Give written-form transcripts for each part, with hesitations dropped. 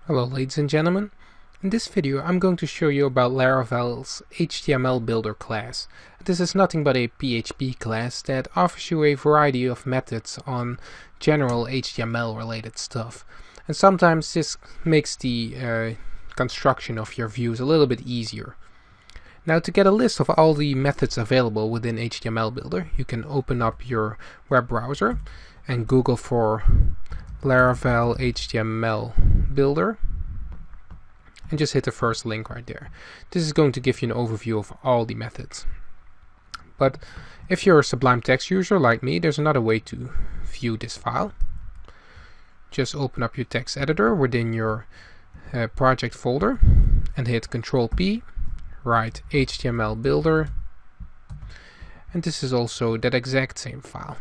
Hello ladies and gentlemen. In this video I'm going to show you about Laravel's HTMLBuilder class. This is nothing but a PHP class that offers you a variety of methods on general HTML related stuff. And sometimes this makes the construction of your views a little bit easier. Now, to get a list of all the methods available within HTMLBuilder, you can open up your web browser and Google for Laravel HTML Builder and just hit the first link right there. This is going to give you an overview of all the methods. But if you're a Sublime Text user like me, there's another way to view this file. Just open up your text editor within your project folder and hit Ctrl P, write HTML Builder, and this is also that exact same file.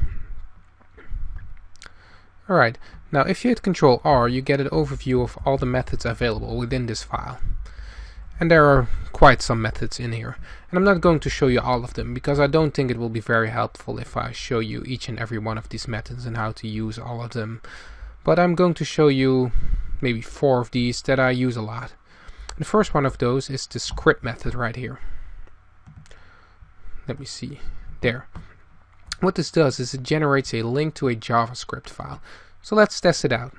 Alright, now if you hit Ctrl R, you get an overview of all the methods available within this file. And there are quite some methods in here. And I'm not going to show you all of them because I don't think it will be very helpful if I show you each and every one of these methods and how to use all of them. But I'm going to show you maybe 4 of these that I use a lot. And the first one of those is the script method right here. Let me see. There. What this does is it generates a link to a JavaScript file. So let's test it out.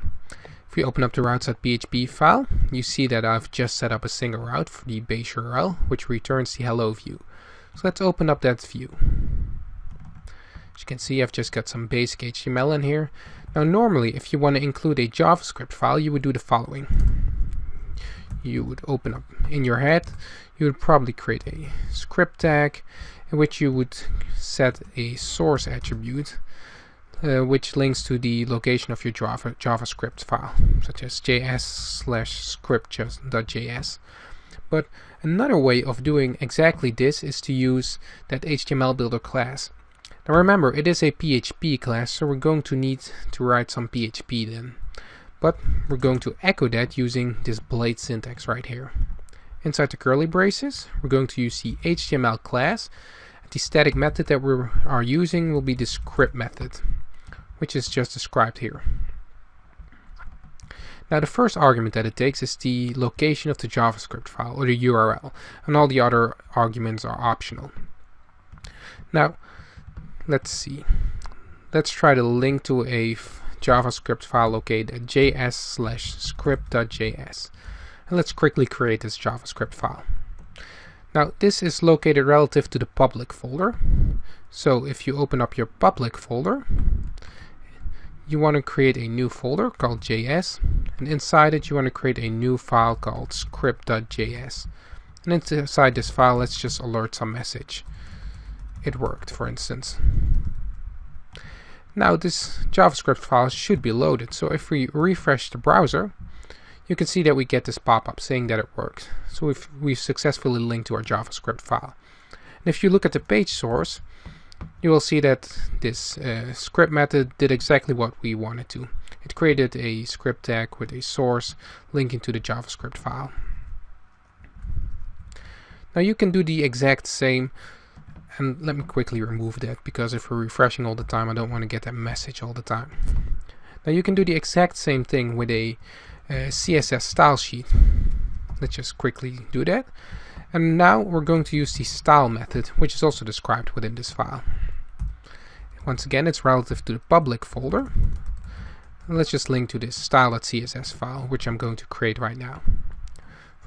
If we open up the routes.php file, you see that I've just set up a single route for the base URL, which returns the hello view. So let's open up that view. As you can see, I've just got some basic HTML in here. Now normally, if you want to include a JavaScript file, you would do the following. You would open up in your head, you would probably create a script tag in which you would set a source attribute which links to the location of your JavaScript file, such as js/script.js. But another way of doing exactly this is to use that HTMLBuilder class. Now remember, it is a PHP class, so we're going to need to write some PHP then. But we're going to echo that using this blade syntax right here. Inside the curly braces, we're going to use the HTML class. The static method that we are using will be the script method, which is just described here. Now the first argument that it takes is the location of the JavaScript file, or the URL, and all the other arguments are optional. Now, let's see. Let's try to link to a JavaScript file located at js/script.js. And let's quickly create this JavaScript file. Now this is located relative to the public folder. So if you open up your public folder, you want to create a new folder called JS, and inside it you want to create a new file called script.js. And inside this file, let's just alert some message. It worked, for instance. Now this JavaScript file should be loaded, so if we refresh the browser, you can see that we get this pop-up saying that it works. So we've successfully linked to our JavaScript file. And if you look at the page source, you will see that this script method did exactly what we wanted to. It created a script tag with a source linking to the JavaScript file. Now you can do the exact same, and let me quickly remove that because if we're refreshing all the time, I don't want to get that message all the time. Now you can do the exact same thing with a CSS style sheet. Let's just quickly do that. And now we're going to use the style method, which is also described within this file. Once again, it's relative to the public folder. And let's just link to this style.css file, which I'm going to create right now.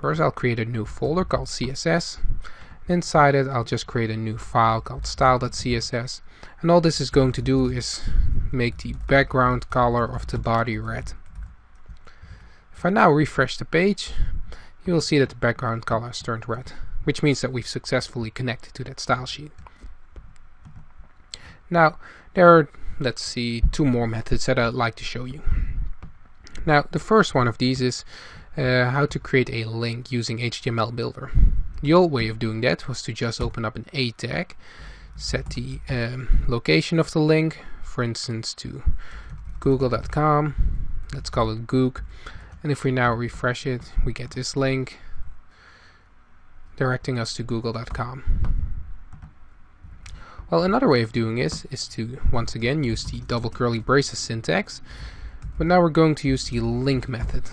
First, I'll create a new folder called CSS. Inside it, I'll just create a new file called style.css. And all this is going to do is make the background color of the body red. If I now refresh the page, you will see that the background color has turned red, which means that we've successfully connected to that style sheet. Now, there are, let's see, 2 more methods that I'd like to show you. Now, the first one of these is how to create a link using HTMLBuilder. The old way of doing that was to just open up an A tag, set the location of the link, for instance to google.com, let's call it Goog. And if we now refresh it, we get this link directing us to google.com. Well, another way of doing this is to once again use the double curly braces syntax, but now we're going to use the link method.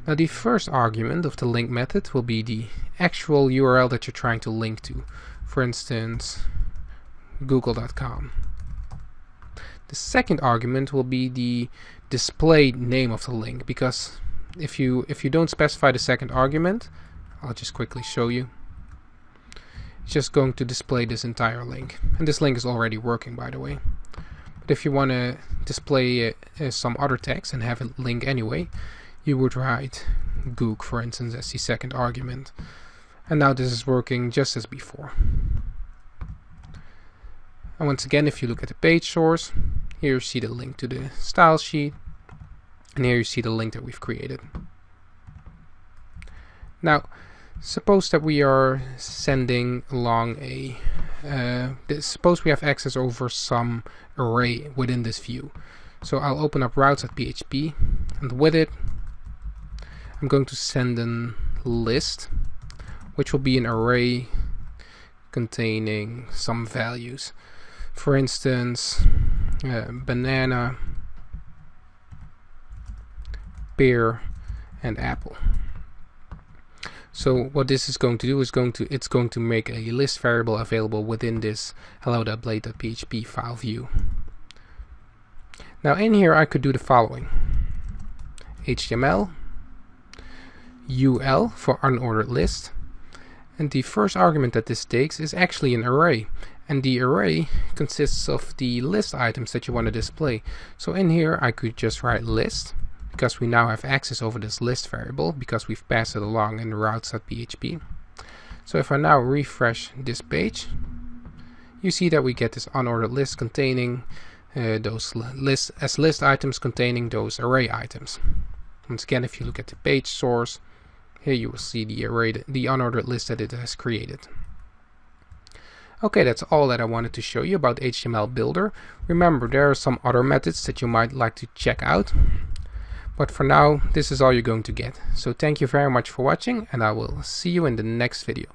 Now the first argument of the link method will be the actual URL that you're trying to link to. For instance, google.com. The second argument will be the display name of the link, because if you don't specify the second argument, I'll just quickly show you. It's just going to display this entire link, and this link is already working, by the way. But if you want to display some other text and have a link anyway, you would write Goog, for instance, as the second argument. And now this is working just as before. And once again, if you look at the page source, here you see the link to the style sheet, and here you see the link that we've created. Now, suppose that we are sending along a suppose we have access over some array within this view. So I'll open up routes.php, and with it I'm going to send a list, which will be an array containing some values. For instance, banana, pear, and apple. So what this is going to do is it's going to make a list variable available within this hello.blade.php file view. Now in here I could do the following: HTML, UL for unordered list, and the first argument that this takes is actually an array, and the array consists of the list items that you want to display. So in here I could just write list, because we now have access over this list variable because we've passed it along in routes.php. So if I now refresh this page, you see that we get this unordered list containing those list items containing those array items. Once again, if you look at the page source, here you will see the array, the unordered list that it has created. Okay, that's all that I wanted to show you about HTMLBuilder. Remember, there are some other methods that you might like to check out, but for now this is all you're going to get. So thank you very much for watching, and I will see you in the next video.